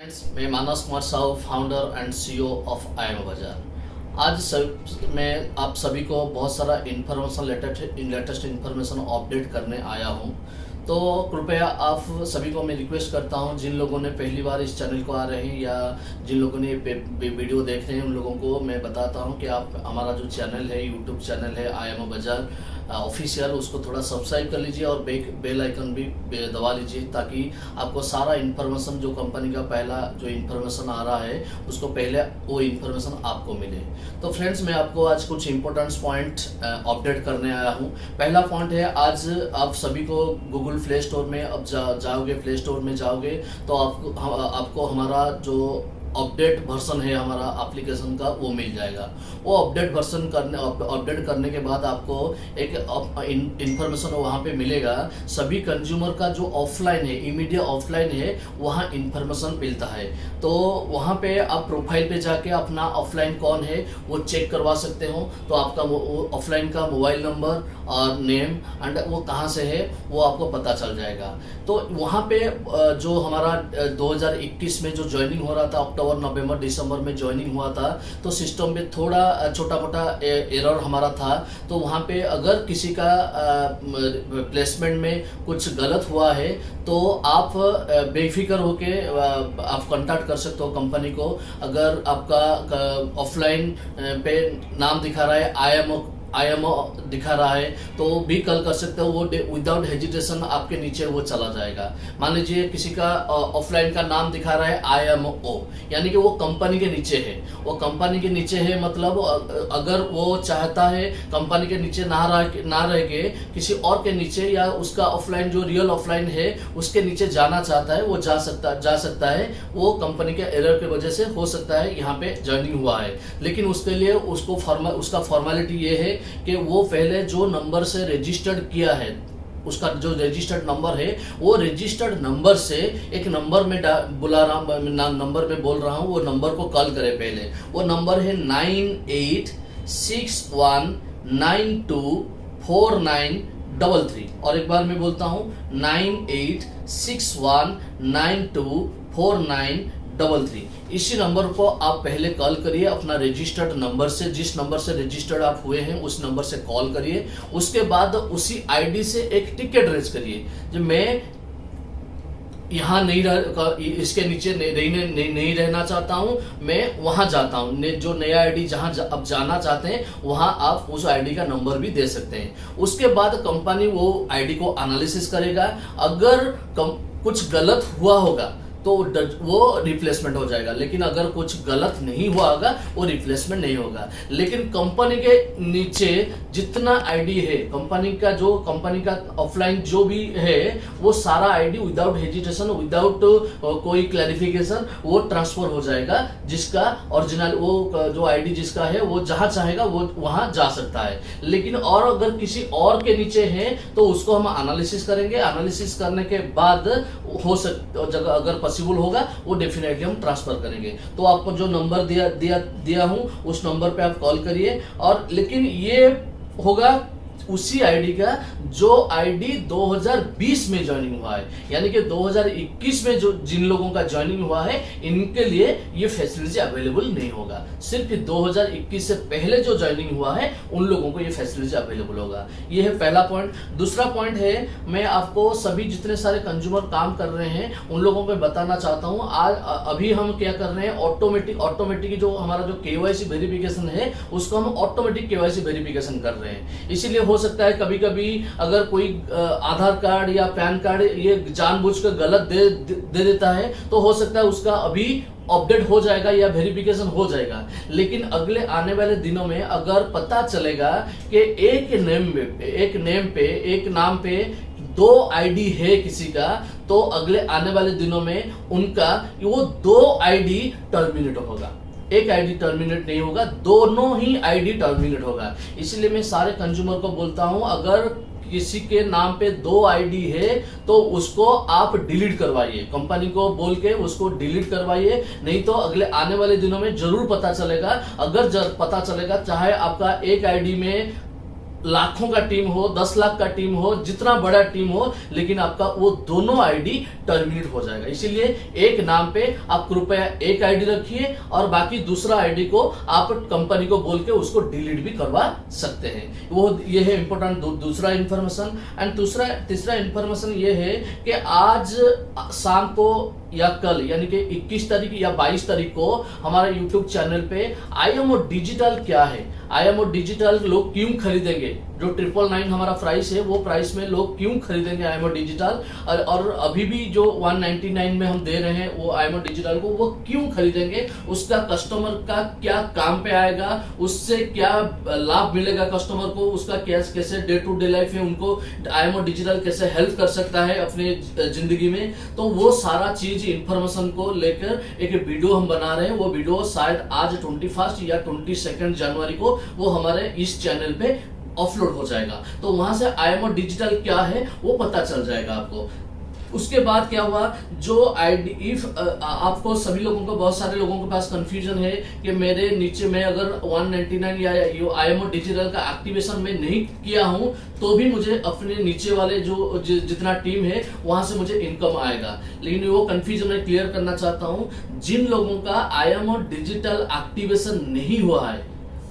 Friends, मैं Manas Kumar Sahu, founder and CEO of IM Bazaar. मैं आप सभी को बहुत सारा इन्फॉर्मेशन लेटेस्ट इन्फॉर्मेशन अपडेट करने आया हूं। तो कृपया आप सभी को मैं रिक्वेस्ट करता हूं, जिन लोगों ने पहली बार इस चैनल को आ रहे हैं या जिन लोगों ने वीडियो देख रहे हैं, उन लोगों को मैं बताता हूं कि आप हमारा जो चैनल है, यूट्यूब चैनल है आईएम बाजार ऑफिशियल, उसको थोड़ा सब्सक्राइब कर लीजिए और बेल आइकन भी दबा लीजिए, ताकि आपको सारा इन्फॉर्मेशन जो कंपनी का पहला जो इन्फॉर्मेशन आ रहा है उसको पहले वो इन्फॉर्मेशन आपको मिले। तो फ्रेंड्स, मैं आपको आज कुछ इंपॉर्टेंट पॉइंट अपडेट करने आया हूँ। पहला पॉइंट है, आज आप सभी को गूगल प्ले स्टोर में अब जाओगे, प्ले स्टोर में जाओगे तो आपको हमारा जो अपडेट वर्जन है हमारा एप्लीकेशन का वो मिल जाएगा। वो अपडेट करने के बाद आपको एक इंफॉर्मेशन वहाँ पे मिलेगा। सभी कंज्यूमर का जो ऑफलाइन है, इमीडिएट ऑफलाइन है, वहाँ इंफॉर्मेशन मिलता है। तो वहाँ पे आप प्रोफाइल पे जाके अपना ऑफलाइन कौन है वो चेक करवा सकते हो। तो आपका ऑफलाइन का मोबाइल नंबर और नेम एंड वो कहाँ से है वो आपको पता चल जाएगा। तो वहाँ पे जो हमारा 2021 में जो ज्वाइनिंग हो रहा था, अक्टूबर नवंबर दिसंबर में ज्वाइनिंग हुआ था, तो सिस्टम में थोड़ा छोटा मोटा एरर हमारा था। तो वहाँ पे अगर किसी का प्लेसमेंट में कुछ गलत हुआ है तो आप बेफिक्र होके आप कांटेक्ट कर सकते हो कंपनी को। अगर आपका ऑफलाइन पे नाम दिखा रहा है आई एम दिखा रहा है तो भी कल कर सकते हो। वो विदाउट हेजिटेशन आपके नीचे वो चला जाएगा। मान लीजिए किसी का ऑफलाइन का नाम दिखा रहा है IMO, यानी कि वो कंपनी के नीचे है। वो कंपनी के नीचे है मतलब अगर वो चाहता है कंपनी के नीचे ना रह के किसी और के नीचे या उसका ऑफलाइन जो रियल ऑफलाइन है उसके नीचे जाना चाहता है, वो जा सकता है। वो कंपनी के एरर की वजह से हो सकता है यहाँ पे ज्वाइनिंग हुआ है, लेकिन उसके लिए उसका फॉर्मेलिटी ये है कि वो पहले जो नंबर से रजिस्टर्ड किया है, उसका जो रजिस्टर्ड नंबर है, वो रजिस्टर्ड नंबर से एक नंबर में नंबर में बोल रहा हूँ, वो नंबर को कॉल करे पहले। वो नंबर है 9861924933। और एक बार मैं बोलता हूँ 9861924933। इसी नंबर को आप पहले कॉल करिए अपना रजिस्टर्ड नंबर से, जिस नंबर से रजिस्टर्ड आप हुए हैं उस नंबर से कॉल करिए। उसके बाद उसी आईडी से एक टिकट रेज करिए, जो मैं यहाँ इसके नीचे नहीं रहना चाहता हूँ, मैं वहां जाता हूँ। जो नया आईडी जहां अब जाना चाहते हैं वहां आप उस आईडी का नंबर भी दे सकते हैं। उसके बाद कंपनी वो आईडी को एनालिसिस करेगा। अगर कुछ गलत हुआ होगा तो वो रिप्लेसमेंट हो जाएगा, लेकिन अगर कुछ गलत नहीं हुआ होगा वो रिप्लेसमेंट नहीं होगा। लेकिन कंपनी के नीचे जितना आईडी है, कंपनी का ऑफलाइन जो भी है, वो सारा आईडी विदाउट हेजिटेशन, विदाउट कोई क्लैरिफिकेशन वो ट्रांसफर हो जाएगा। जिसका ओरिजिनल वो जो आईडी जिसका है वो जहां चाहेगा वो वहां जा सकता है। लेकिन और अगर किसी और के नीचे है तो उसको हम एनालिसिस करेंगे। एनालिसिस करने के बाद हो सकता, अगर पॉसिबल होगा वो डेफिनेटली हम ट्रांसफर करेंगे। तो आपको जो नंबर दिया हूं उस नंबर पे आप कॉल करिए। और लेकिन ये होगा उसी आईडी का जो आईडी 2020 में ज्वाइनिंग हुआ है, यानी कि 2021 में जो जिन लोगों का ज्वाइनिंग हुआ है इनके लिए ये फैसिलिटी अवेलेबल नहीं होगा। सिर्फ 2021 से पहले जो ज्वाइनिंग हुआ है उन लोगों को ये फैसिलिटी अवेलेबल होगा। ये है पहला पॉइंट। दूसरा पॉइंट है, मैं आपको सभी जितने सारे कंज्यूमर काम कर रहे हैं उन लोगों को बताना चाहता हूँ। आज अभी हम क्या कर रहे हैं, ऑटोमेटिक जो हमारा जो KYC वेरिफिकेशन है उसको हम ऑटोमेटिक KYC वेरिफिकेशन कर रहे हैं। इसीलिए हो सकता है कभी कभी अगर कोई आधार कार्ड या पैन कार्ड ये जानबूझकर गलत दे देता है तो हो सकता है उसका अभी अपडेट हो जाएगा या वेरिफिकेशन हो जाएगा। लेकिन अगले आने वाले दिनों में अगर पता चलेगा कि एक नाम पे 2 आईडी है किसी का, तो अगले आने वाले दिनों में उनका वो 2 आईडी टर्मिनेट होगा। एक आईडी टर्मिनेट नहीं होगा, दोनों ही आईडी टर्मिनेट होगा। इसलिए मैं सारे कंज्यूमर को बोलता हूं, अगर किसी के नाम पे 2 आईडी है तो उसको आप डिलीट करवाइए। कंपनी को बोल के उसको डिलीट करवाइए, नहीं तो अगले आने वाले दिनों में जरूर पता चलेगा। अगर पता चलेगा, चाहे आपका एक आईडी में लाखों का टीम हो, 10 लाख का टीम हो, जितना बड़ा टीम हो, लेकिन आपका वो दोनों आईडी टर्मिनेट हो जाएगा। इसीलिए एक नाम पे आप कृपया एक आईडी रखिए और बाकी दूसरा आईडी को आप कंपनी को बोल के उसको डिलीट भी करवा सकते हैं। वो ये है इंपॉर्टेंट दूसरा इंफॉर्मेशन। एंड तीसरा इंफॉर्मेशन ये है कि आज शाम को या कल यानी कि 21 तारीख या 22 तारीख को हमारे YouTube चैनल पे IMO डिजिटल क्या है, IMO डिजिटल लोग क्यों खरीदेंगे, जो 999 हमारा प्राइस है वो प्राइस में लोग क्यों खरीदेंगे IMO डिजिटल, और अभी भी जो 199 में हम दे रहे हैं वो IMO डिजिटल को वो क्यों खरीदेंगे, उसका कस्टमर का क्या काम पे आएगा, उससे क्या लाभ मिलेगा कस्टमर को, उसका कैसे डे टू डे लाइफ में उनको IMO डिजिटल कैसे हेल्प कर सकता है अपने जिंदगी में। तो वो सारा चीज इंफॉर्मेशन को लेकर एक वीडियो हम बना रहे हैं। वो वीडियो शायद आज 21 या 22 जनवरी को वो हमारे इस चैनल पे अपलोड हो जाएगा। तो वहां से IMO डिजिटल क्या है वो पता चल जाएगा आपको। उसके बाद क्या हुआ, जो आईडी इफ आपको सभी लोगों को, बहुत सारे लोगों के पास कंफ्यूजन है कि मेरे नीचे में अगर 199 या IMO डिजिटल का एक्टिवेशन में नहीं किया हूं तो भी मुझे अपने नीचे वाले जो जितना टीम है वहां से मुझे इनकम आएगा। लेकिन वो कंफ्यूजन मैं क्लियर करना चाहता हूं। जिन लोगों का IMO डिजिटल एक्टिवेशन नहीं हुआ है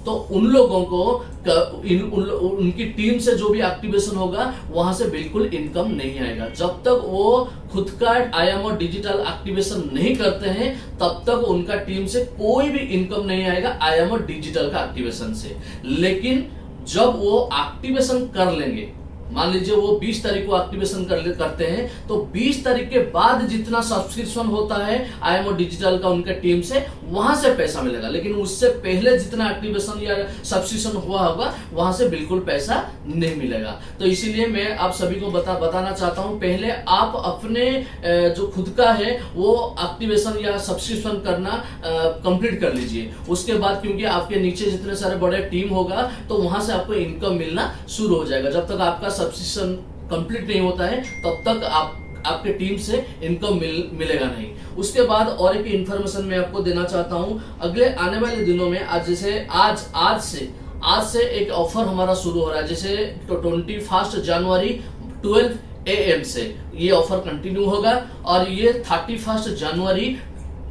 तो उन लोगों को उनकी टीम से जो भी एक्टिवेशन होगा वहां से बिल्कुल इनकम नहीं आएगा। जब तक वो खुद का IMO डिजिटल एक्टिवेशन नहीं करते हैं तब तक उनका टीम से कोई भी इनकम नहीं आएगा IMO डिजिटल का एक्टिवेशन से। लेकिन जब वो एक्टिवेशन कर लेंगे, मान लीजिए वो 20 तारीख को एक्टिवेशन करते हैं तो 20 तारीख के बाद जितना सब्सक्रिप्शन होता है IMO डिजिटल का उनके टीम से वहां से पैसा मिलेगा। लेकिन उससे पहले जितना एक्टिवेशन या सब्सक्रिप्शन हुआ होगा वहां से बिल्कुल पैसा नहीं मिलेगा। तो इसीलिए मैं आप सभी को बताना चाहता हूं, पहले आप अपने जो खुद का है वो एक्टिवेशन या सब्सक्रिप्शन करना कंप्लीट कर लीजिए। उसके बाद क्योंकि आपके नीचे जितने सारे बड़े टीम होगा तो वहां से आपको इनकम मिलना शुरू हो जाएगा। जब तक आपका सब्सक्रिप्शन कंप्लीट नहीं होता है तब तक आपके टीम से इनकम मिलेगा नहीं। उसके बाद और एक इंफॉर्मेशन मैं आपको देना चाहता हूं, अगले आने वाले दिनों में आज से एक ऑफर हमारा शुरू हो रहा है। जैसे 21 जनवरी 12 AM से ये ऑफर कंटिन्यू होगा और ये 31 जनवरी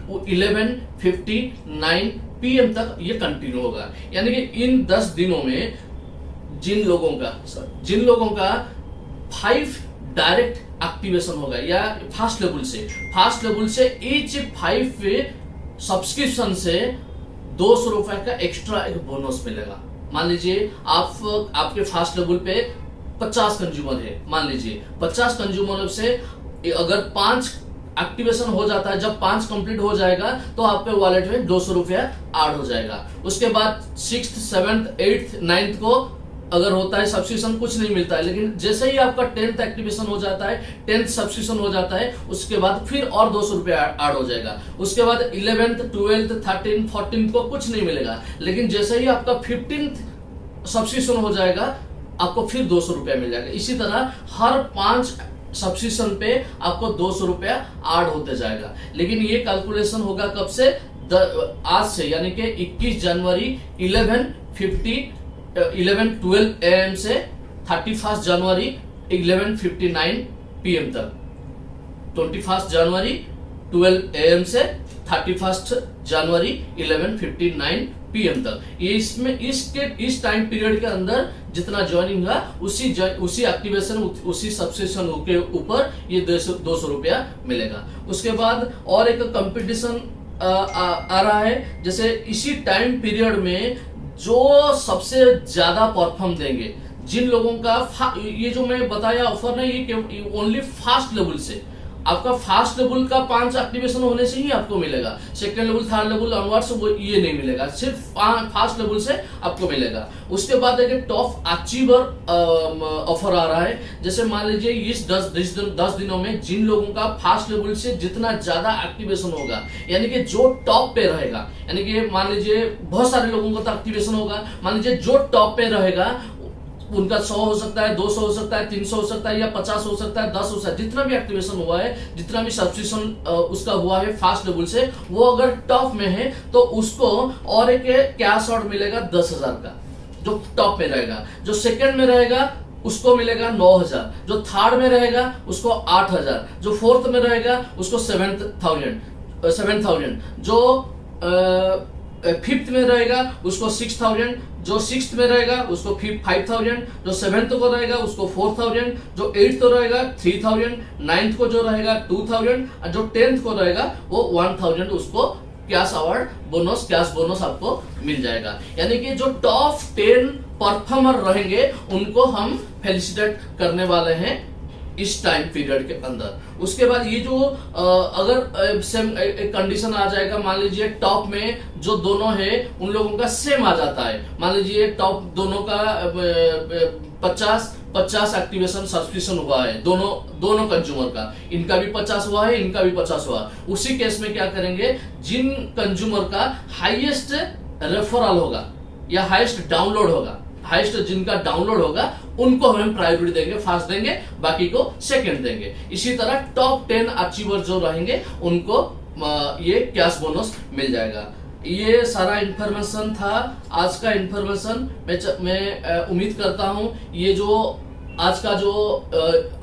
11:59 PM तक ये कंटिन्यू होगा। यानी कि इन 10 दिनों में जिन लोगों का 5 डायरेक्ट एक्टिवेशन होगा या फास्ट लेवल से ईच 5 सब्सक्रिप्शन से 200 रुपए का एक्स्ट्रा एक बोनस मिलेगा। मान लीजिए आपके फास्ट लेवल पे 50 कंज्यूमर है, मान लीजिए 50 कंज्यूमर से अगर 5 एक्टिवेशन हो जाता है, जब 5 कंप्लीट हो जाएगा तो आपके वॉलेट में 200 रुपया ऐड हो जाएगा। उसके बाद 6th 7th 8th 9th को अगर होता है सब्सक्रिप्शन कुछ नहीं मिलता है, लेकिन जैसे ही आपका 10th एक्टिवेशन हो जाता है, 10th सब्सक्रिप्शन हो जाता है, उसके बाद फिर और 200 रुपया ऐड हो जाएगा। उसके बाद 11th 12th 13th 14th को कुछ नहीं मिलेगा, लेकिन जैसे ही आपका 15th सब्सक्रिप्शन हो जाएगा आपको फिर 200 रुपया मिल जाएगा। इसी तरह हर 5 सब्सक्रिप्शन पे आपको 200 रुपया ऐड होते जाएगा। लेकिन ये कैलकुलेशन होगा कब से, आज से, यानी कि 21 जनवरी 11:12 AM से 31 जनवरी 11:59 PM तक। 21 जनवरी 12 AM से 31 जनवरी 11:59 PM तक। ये इसमें इस टाइम पीरियड के अंदर जितना ज्वाइनिंग हुआ उसी एक्टिवेशन उसी सब्सक्रिप्शन के ऊपर ये 200 रुपया मिलेगा। उसके बाद और एक कंपटीशन आ रहा है, जैसे इसी टाइम पीरियड में जो सबसे ज्यादा परफॉर्म देंगे, जिन लोगों का ये जो मैं बताया ऑफर नहीं, ये ओनली फास्ट लेवल से, आपका फास्ट लेवल का 5 एक्टिवेशन होने से ही आपको मिलेगा। Second level third level onwards वो ये नहीं मिलेगा, सिर्फ फास्ट लेवल से आपको मिलेगा। उसके बाद एक टॉप अचीवर ऑफर आ रहा है। जैसे मान लीजिए इस 10 दिनों में जिन लोगों का फास्ट लेवल से जितना ज्यादा एक्टिवेशन होगा, यानी कि जो टॉप पे रहेगा, यानी कि मान लीजिए बहुत सारे लोगों का तो एक्टिवेशन होगा, मान लीजिए जो टॉप पे रहेगा उनका 100 हो सकता है, 200 हो सकता है, 300 हो सकता है या 50 हो सकता है, 10 हो सकता है, जितना भी एक्टिवेशन हुआ है, जितना भी सब्सक्रिप्शन उसका हुआ है फास्ट लेवल से, वो अगर टॉप में है तो उसको और एक कैश आउट मिलेगा 10,000 का। जो टॉप में रहेगा। जो सेकंड में रहेगा उसको मिलेगा 9,000, जो थर्ड में रहेगा उसको 8,000, जो फोर्थ में रहेगा उसको 7,000, जो फिफ्थ में रहेगा उसको 6,000, जो सिक्स्थ में रहेगा उसको 5,000, जो सेवेंथ को रहेगा उसको 4,000, जो एट्थ को रहेगा 3,000, नाइन्थ को जो रहेगा 2,000 और जो 10th को रहेगा वो 1,000 उसको cash award bonus, cash bonus आपको मिल जाएगा। यानी कि जो टॉप 10 परफॉर्मर रहेंगे उनको हम फेलिसिटेट करने वाले हैं इस टाइम पीरियड के अंदर। उसके बाद ये जो अगर सेम एक कंडीशन आ जाएगा, मान लीजिए टॉप में जो दोनों है उन लोगों का सेम आ जाता है, मान लीजिए टॉप दोनों का 50 एक्टिवेशन सब्सक्रिप्शन हुआ है, दोनों कंज्यूमर का, इनका भी 50 हुआ है, इनका भी 50 हुआ। उसी केस में क्या करेंगे, जिन कंज्यूमर का हाईएस्ट रेफरल होगा या हाईएस्ट डाउनलोड होगा, हाईएस्ट जिनका डाउनलोड होगा उनको हम प्रायोरिटी देंगे, फर्स्ट देंगे, बाकी को सेकंड देंगे। इसी तरह टॉप 10 अचीवर जो रहेंगे उनको ये कैश बोनस मिल जाएगा। ये सारा इंफॉर्मेशन था आज का इंफॉर्मेशन। मैं उम्मीद करता हूं ये जो आज का जो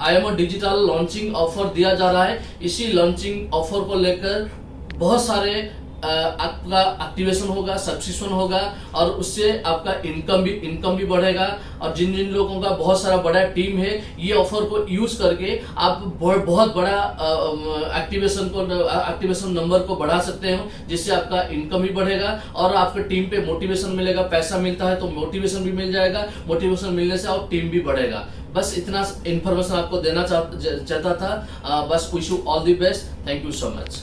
IMO डिजिटल लॉन्चिंग ऑफर दिया जा रहा है, इसी लॉन्चिंग ऑफर को लेकर बहुत सारे आपका एक्टिवेशन होगा, सब्सक्रिप्शन होगा और उससे आपका इनकम भी बढ़ेगा। और जिन जिन लोगों का बहुत सारा बड़ा टीम है, ये ऑफर को यूज करके आप बहुत बड़ा एक्टिवेशन नंबर को बढ़ा सकते हो, जिससे आपका इनकम भी बढ़ेगा और आपके टीम पे मोटिवेशन मिलेगा। पैसा मिलता है तो मोटिवेशन भी मिल जाएगा, मोटिवेशन मिलने से और टीम भी बढ़ेगा। बस इतना इंफॉर्मेशन आपको देना चाहता था। बस wish you all the best. Thank you so much.